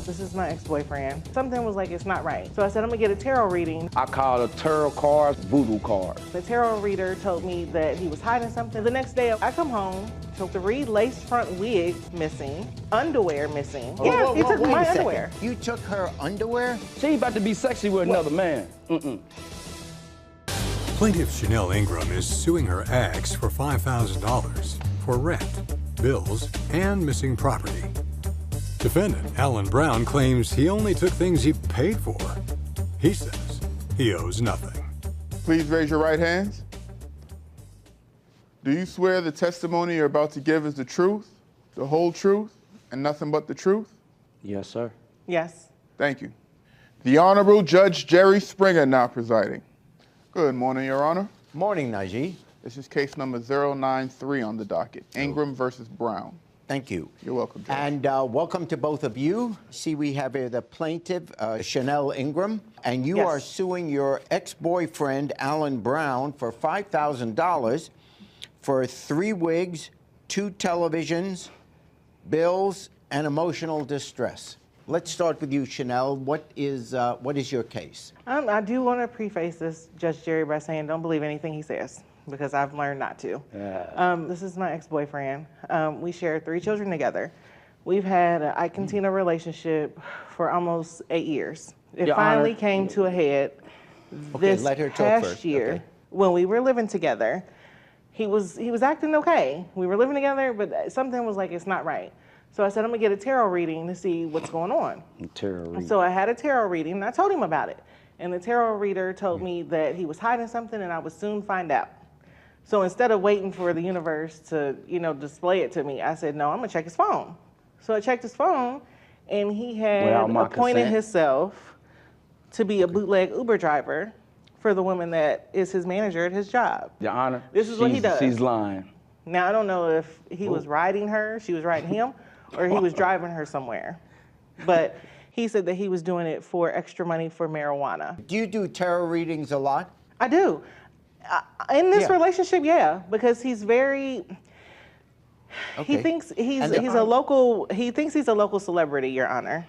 This is my ex-boyfriend. Something was like, it's not right. So I said, I'm gonna get a tarot reading. I call a tarot card voodoo card. The tarot reader told me that he was hiding something. The next day, I come home to 3 lace front wigs missing, underwear missing. Yes, he took my underwear. You took her underwear? She about to be sexy with another man. Plaintiff Chanel Ingram is suing her ex for $5,000 for rent, bills, and missing property. Defendant Alan Brown claims he only took things he paid for. He says he owes nothing. Please raise your right hands. Do you swear the testimony you're about to give is the truth, the whole truth, and nothing but the truth? Yes, sir. Yes. Thank you. The Honorable Judge Jerry Springer now presiding. Good morning, Your Honor. Morning, Najee. This is case number 093 on the docket, Ingram versus Brown. Thank you. You're welcome, Judge. And welcome to both of you. See, we have here the plaintiff, Chanel Ingram, and you are suing your ex-boyfriend, Alan Brown, for $5,000 for 3 wigs, 2 televisions, bills, and emotional distress. Let's start with you, Chanel. What is your case? I do want to preface this, Judge Jerry, by saying don't believe anything he says, because I've learned not to. This is my ex-boyfriend. We share 3 children together. We've had an Ike and Tina relationship for almost 8 years. It finally came to a head this past year when we were living together. He was acting okay. We were living together, but something was like, it's not right. So I said, I'm gonna get a tarot reading to see what's going on. Tarot reading. So I had a tarot reading, and I told him about it. And the tarot reader told me that he was hiding something, and I would soon find out. So instead of waiting for the universe to, display it to me, I said, no, I'm gonna check his phone. So I checked his phone, and he had appointed himself to be a bootleg Uber driver for the woman that is his manager at his job. Your Honor, this is what he does. She's lying. Now, I don't know if he was riding her, she was riding him, or he was driving her somewhere. But he said that he was doing it for extra money for marijuana. Do you do tarot readings a lot? I do. In this relationship, because he's very, he thinks he's a local celebrity, Your Honor.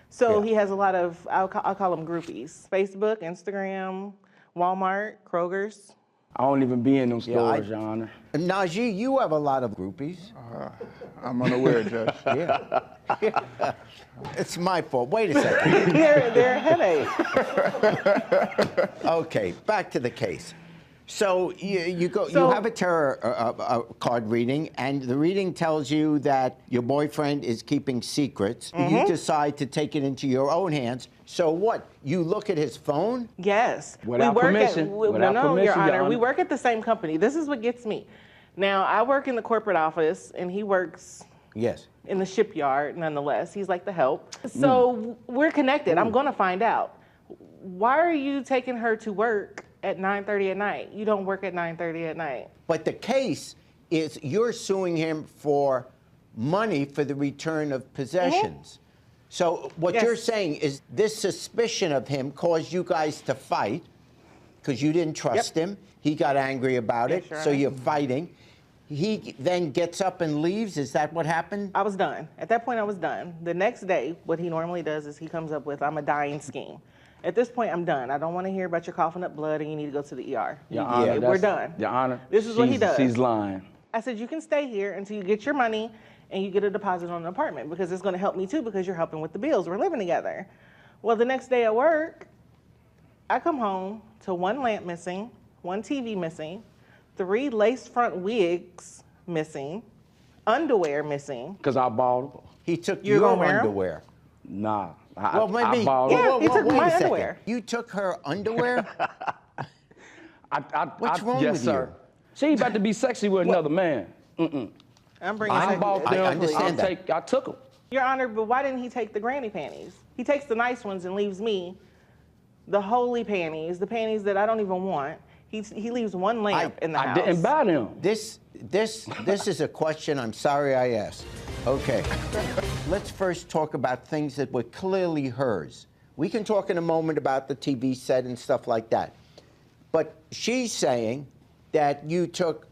So he has a lot of, I'll call them groupies. Facebook, Instagram, Walmart, Kroger's. I don't even be in them stores, Your Honor. Najee, you have a lot of groupies. I'm unaware, Judge. It's my fault. Wait a second. They're a headache. Okay, back to the case. So you have a tarot card reading, and the reading tells you that your boyfriend is keeping secrets. You decide to take it into your own hands. So what? You look at his phone? Yes. Without permission. No, Your Honor. We work at the same company. This is what gets me. Now, I work in the corporate office, and he works in the shipyard, nonetheless. He's like the help. So we're connected. I'm going to find out. Why are you taking her to work at 9:30 at night? You don't work at 9:30 at night. But the case is you're suing him for money for the return of possessions. So what you're saying is this suspicion of him caused you guys to fight because you didn't trust him. He got angry about it, so you're fighting. He then gets up and leaves. Is that what happened? I was done. At that point, I was done. The next day, what he normally does is he comes up with, I'm a dying scheme. At this point, I'm done. I don't want to hear about your coughing up blood and you need to go to the ER. Your Honor, we're done. Your Honor, this is what he does. She's lying. I said, you can stay here until you get your money and you get a deposit on an apartment because it's going to help me too because you're helping with the bills. We're living together. Well, the next day at work, I come home to 1 lamp missing, 1 TV missing, 3 lace front wigs missing, underwear missing. Because I bought them. He took your underwear. Nah. Well, maybe. I bought them. He took my underwear. You took her underwear? What's wrong with you? She about to be sexy with another man. I'm bringing I bought them. I understand I took them. Your Honor, but why didn't he take the granny panties? He takes the nice ones and leaves me the holy panties, the panties that I don't even want. He leaves 1 lamp in the house. I didn't buy them. This is a question I'm sorry I asked. Okay. Let's first talk about things that were clearly hers. We can talk in a moment about the TV set and stuff like that. But she's saying that you took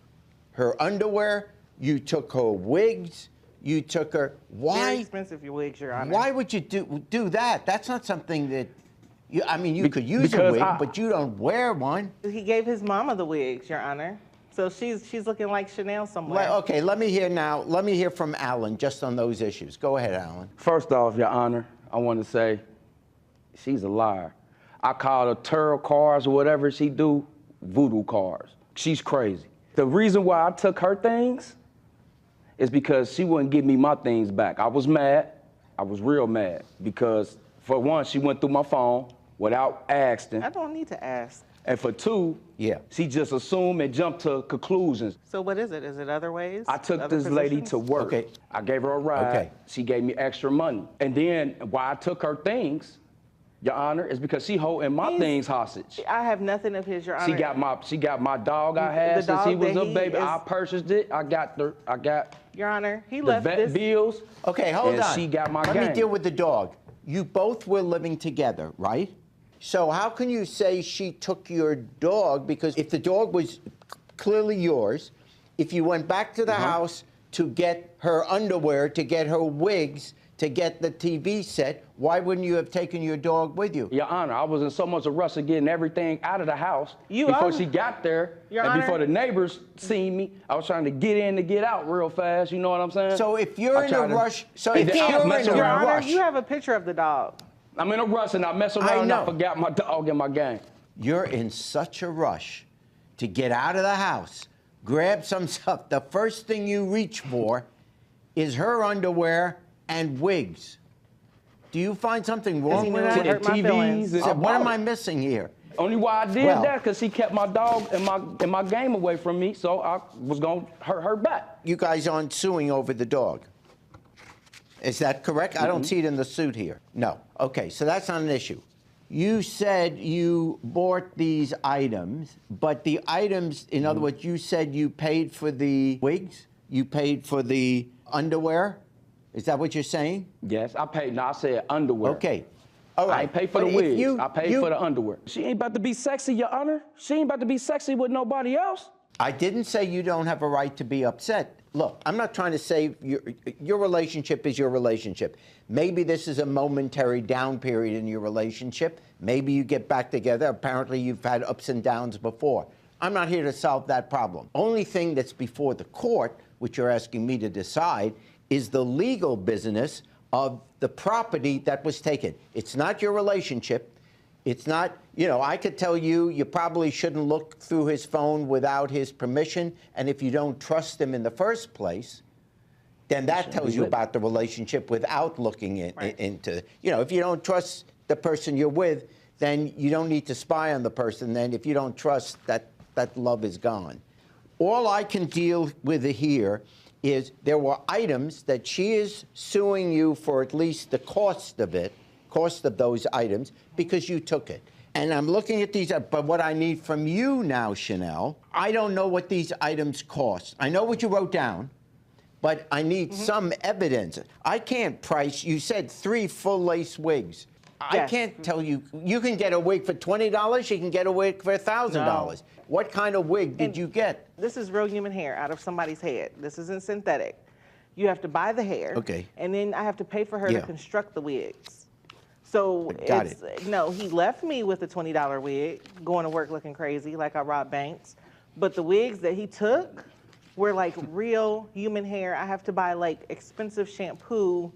her underwear, you took her wigs, You took her. Very Why? expensive wigs, Your Honor. Why would you do that? That's not something that. I mean, you could use a because wig, but you don't wear one. He gave his mama the wigs, Your Honor. So she's looking like Chanel somewhere. Okay, let me hear now. Let me hear from Alan just on those issues. Go ahead, Alan. First off, Your Honor, I want to say she's a liar. I call her tarot cards or whatever she do, voodoo cards. She's crazy. The reason why I took her things is because she wouldn't give me my things back. I was mad. I was real mad because, for one, she went through my phone without asking. I don't need to ask. And for two, she just assumed and jumped to conclusions. So what is it? Is it other ways? I took other this lady positions? to work. Okay. I gave her a ride. Okay. She gave me extra money. And then why I took her things, Your Honor, is because she holding my things hostage. I have nothing of his, Your Honor. She got my dog I had The since he dog was that a he baby. is- I purchased it. I got Your Honor, he the left vet this. bills. Okay, hold and on. she got my Let game. me deal with the dog. You both were living together, right? So how can you say she took your dog? Because if the dog was clearly yours, if you went back to the house to get her underwear, to get her wigs, to get the TV set, why wouldn't you have taken your dog with you? Your Honor, I was in so much of rush of getting everything out of the house before she got there, Your and Honor. before the neighbors seen me. I was trying to get in to get out real fast. You know what I'm saying? So if you're I in a tried to- rush, so and if then I was you're in messing a Your around. Honor, rush, you have a picture of the dog. I'm in a rush and I mess around I and I know. forgot my dog in my game. you're in such a rush to get out of the house, grab some stuff. The first thing you reach for is her underwear and wigs. Do you find something wrong he with knew it that? hurt my feelings. So what am I missing here? Only why I did Well- that because she kept my dog and my game away from me, so I was gonna hurt her back. You guys aren't suing over the dog. Is that correct? I don't see it in the suit here. No. Okay, so that's not an issue. You said you bought these items, but the items, in other words, you said you paid for the wigs? You paid for the underwear? Is that what you're saying? Yes, I paid. No, I said underwear. Okay. All right. I ain't paid for But the if wigs. I paid for the underwear. She ain't about to be sexy, Your Honor. She ain't about to be sexy with nobody else. I didn't say you don't have a right to be upset. Look, I'm not trying to say your relationship is your relationship. Maybe this is a momentary down period in your relationship. Maybe you get back together. Apparently, you've had ups and downs before. I'm not here to solve that problem. Only thing that's before the court, which you're asking me to decide, is the legal business of the property that was taken. It's not your relationship. It's not, I could tell you, you probably shouldn't look through his phone without his permission. And if you don't trust him in the first place, then that tells you about the relationship without looking into, if you don't trust the person you're with, then you don't need to spy on the person. Then if you don't trust, that love is gone. All I can deal with here is there were items that she is suing you for at least the cost of those items, because you took it. And I'm looking at these, but what I need from you now, Chanel, I don't know what these items cost. I know what you wrote down, but I need some evidence. I can't price, you said 3 full lace wigs. I Yes. can't tell you, you can get a wig for $20, you can get a wig for $1,000. What kind of wig did you get? This is real human hair out of somebody's head. This isn't synthetic. You have to buy the hair. Okay. And then I have to pay for her Yeah. to construct the wigs. So Got no, he left me with a $20 wig, going to work looking crazy like I robbed banks. But the wigs that he took were like real human hair. I have to buy like expensive shampoo,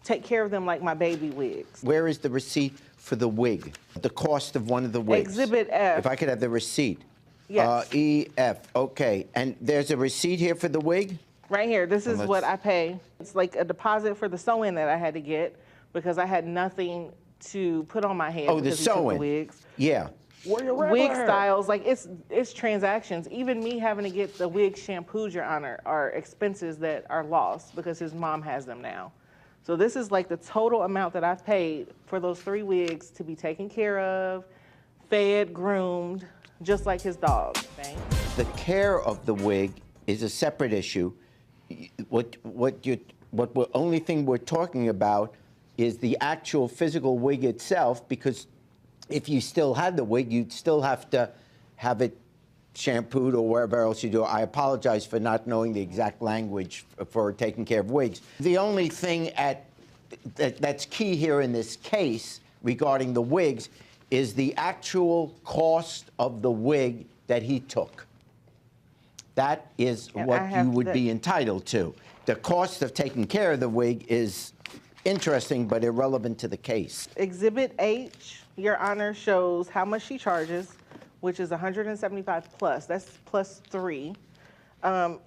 take care of them like my baby wigs. Where is the receipt for the wig? The cost of one of the wigs? Exhibit F. If I could have the receipt. Yes. EF, okay. And there's a receipt here for the wig? Right here, this is let's- what I pay. It's like a deposit for the sew-in that I had to get because I had nothing to put on my head. Oh, the because he took sew-in. wigs. Yeah. Where your regular Wig hair? styles, like it's transactions. Even me having to get the wig shampooed, Your Honor, are expenses that are lost because his mom has them now. So this is like the total amount that I've paid for those 3 wigs to be taken care of, fed, groomed, just like his dog. Thanks. The care of the wig is a separate issue. Only thing we're talking about is the actual physical wig itself, because if you still had the wig, you'd still have to have it shampooed or wherever else you do. I apologize for not knowing the exact language for taking care of wigs. The only thing that's key here in this case regarding the wigs is the actual cost of the wig that he took. That is what you would be entitled to. The cost of taking care of the wig is interesting but irrelevant to the case. Exhibit H, Your Honor, shows how much she charges, which is $175 plus. That's plus 3.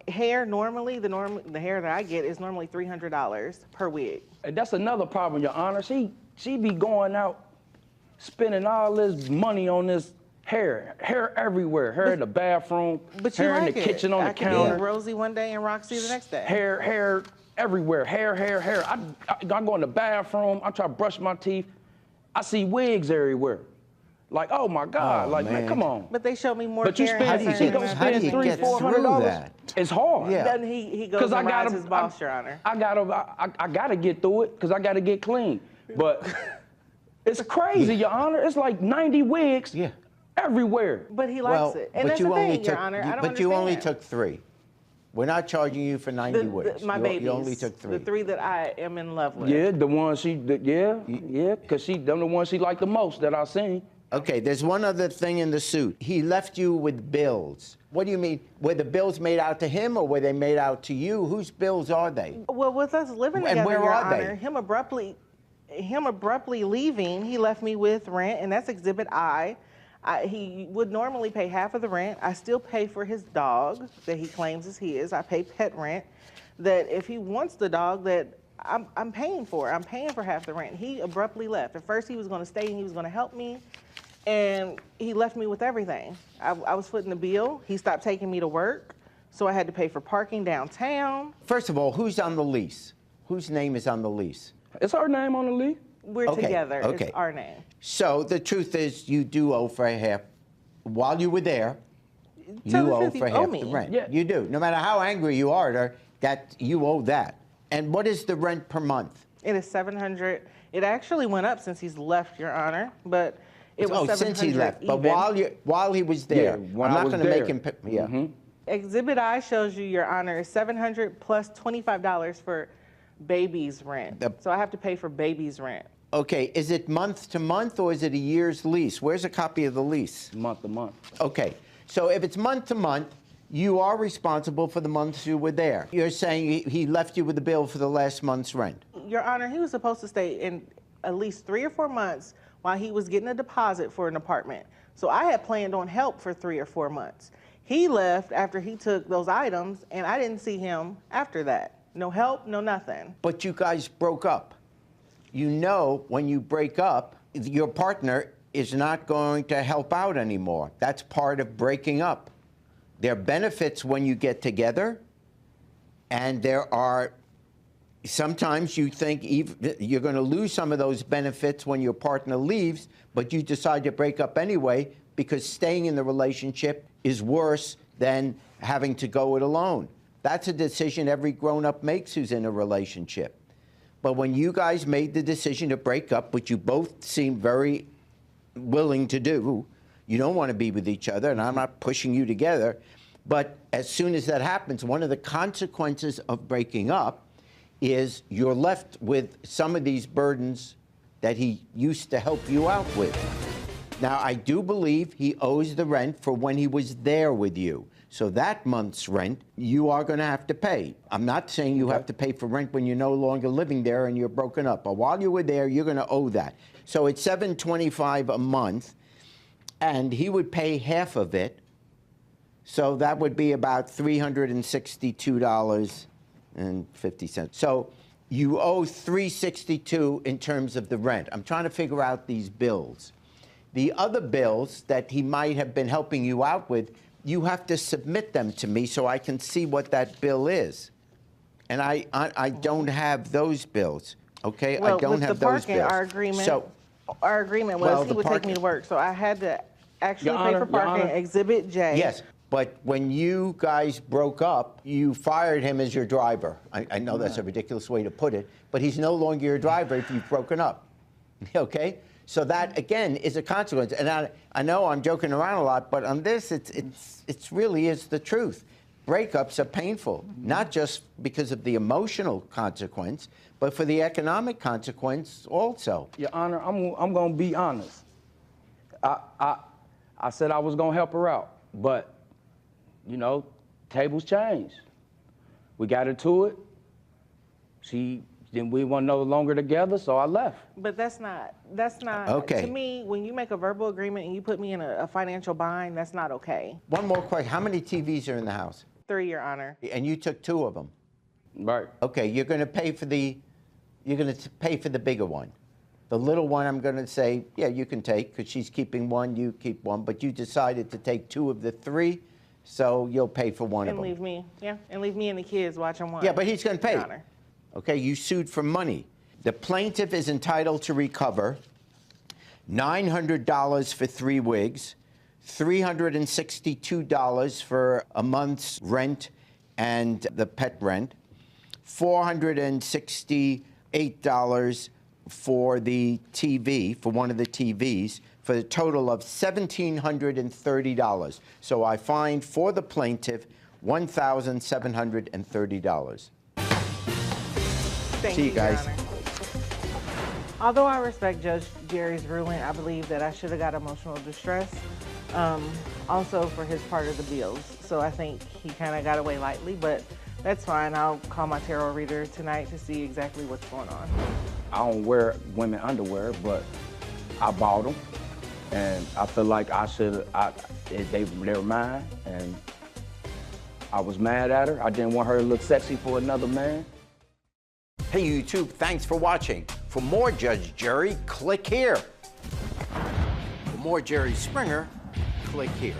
Hair, normally, the hair that I get is normally $300 per wig. And that's another problem, Your Honor. She be going out spending all this money on this hair everywhere. Hair in the bathroom, hair in the kitchen on the counter. I could be Rosie one day and Roxy the next day. Hair everywhere. Hair. I go in the bathroom. I try to brush my teeth. I see wigs everywhere. Like, oh my God! Man, come on. But they show me more. But you spend, she don't spend $300-400. It's hard. Yeah. Then he goes and rides his boss, Your Honor. I gotta get through it because I gotta get clean. But it's crazy, Your Honor. It's like 90 wigs everywhere. But he likes it, and that's the thing, Your Honor. I don't understand. But you only took 3. We're not charging you for 90 wigs. My babies. You only took 3. The 3 that I am in love with. Yeah, the one because them the ones she liked the most that I seen. Okay, there's one other thing in the suit. He left you with bills. What do you mean? Were the bills made out to him or were they made out to you? Whose bills are they? Well, with us living together, and where Your are Honor, they? him abruptly leaving, he left me with rent, and that's Exhibit I. He would normally pay half of the rent. I still pay for his dog that he claims is his. I pay pet rent. That if he wants the dog, that I'm paying for. I'm paying for half the rent. He abruptly left. At first, he was going to stay and he was going to help me. And he left me with everything. I was footing the bill. He stopped taking me to work, so I had to pay for parking downtown. First of all, who's on the lease? Whose name is on the lease? It's our name on the lease. We're together. It's our name. So the truth is, you do owe for half. While you were there, you owe for half the rent. Yeah. You do. No matter how angry you are at her, that you owe that. And what is the rent per month? It is $700. It actually went up since he's left, Your Honor, but it was $700 since he left. even. But while he was there, I'm not going to make him. Exhibit I shows you, Your Honor, is $700 plus $25 for baby's rent. So I have to pay for baby's rent. Okay, is it month to month or is it a year's lease? Where's a copy of the lease? Month to month. Okay, so if it's month to month, you are responsible for the months you were there. You're saying he left you with the bill for the last month's rent? Your Honor, he was supposed to stay in at least 3 or 4 months while he was getting a deposit for an apartment. So I had planned on help for 3 or 4 months. He left after he took those items, and I didn't see him after that. No help, no nothing. But you guys broke up. You know when you break up, your partner is not going to help out anymore. That's part of breaking up. There are benefits when you get together, and there are sometimes you think you're going to lose some of those benefits when your partner leaves, but you decide to break up anyway because staying in the relationship is worse than having to go it alone. That's a decision every grown-up makes who's in a relationship. But when you guys made the decision to break up, which you both seem very willing to do, you don't want to be with each other, and I'm not pushing you together, but as soon as that happens, one of the consequences of breaking up is you're left with some of these burdens that he used to help you out with. Now, I do believe he owes the rent for when he was there with you. So that month's rent, you are going to have to pay. I'm not saying you have to pay for rent when you're no longer living there and you're broken up. But while you were there, you're going to owe that. So it's $725 a month, and he would pay half of it. So that would be about $362.50. So you owe $362 in terms of the rent. I'm trying to figure out these bills. The other bills that he might have been helping you out with, you have to submit them to me so I can see what that bill is. And I don't have those bills, okay? Well, I don't have those bills. Our agreement was he would take me to work, so I had to actually pay for parking. Exhibit J. Yes, but when you guys broke up, you fired him as your driver. I know that's a ridiculous way to put it, but he's no longer your driver if you've broken up, okay? So that, again, is a consequence. And I know I'm joking around a lot, but on this, it's really is the truth. Breakups are painful, not just because of the emotional consequence, but for the economic consequence also. Your Honor, I'm going to be honest. I said I was going to help her out, but, you know, tables changed. We got into it. Then we were no longer together, so I left. But that's not, Okay. To me, when you make a verbal agreement and you put me in a financial bind, that's not okay. One more question. How many TVs are in the house? 3, Your Honor. And you took 2 of them. Right. Okay, you're going to pay for the bigger one. The little one, I'm going to say, yeah, you can take, because she's keeping 1, you keep 1, but you decided to take 2 of the 3, so you'll pay for 1 of them. And leave me and the kids watching 1. Yeah, but he's going to pay. Your Honor. Okay, you sued for money. The plaintiff is entitled to recover $900 for 3 wigs, $362 for a month's rent and the pet rent, $468 for the TV, for one of the TVs, for a total of $1,730. So I fined for the plaintiff $1,730. Thank See you guys. Your Honor. Although I respect Judge Jerry's ruling, I believe that I should have got emotional distress, also for his part of the bills. So I think he kind of got away lightly, but that's fine. I'll call my tarot reader tonight to see exactly what's going on. I don't wear women underwear, but I bought them, and I feel like they were mine, and I was mad at her. I didn't want her to look sexy for another man. Hey YouTube, thanks for watching. For more Judge Jerry, click here. For more Jerry Springer, click here.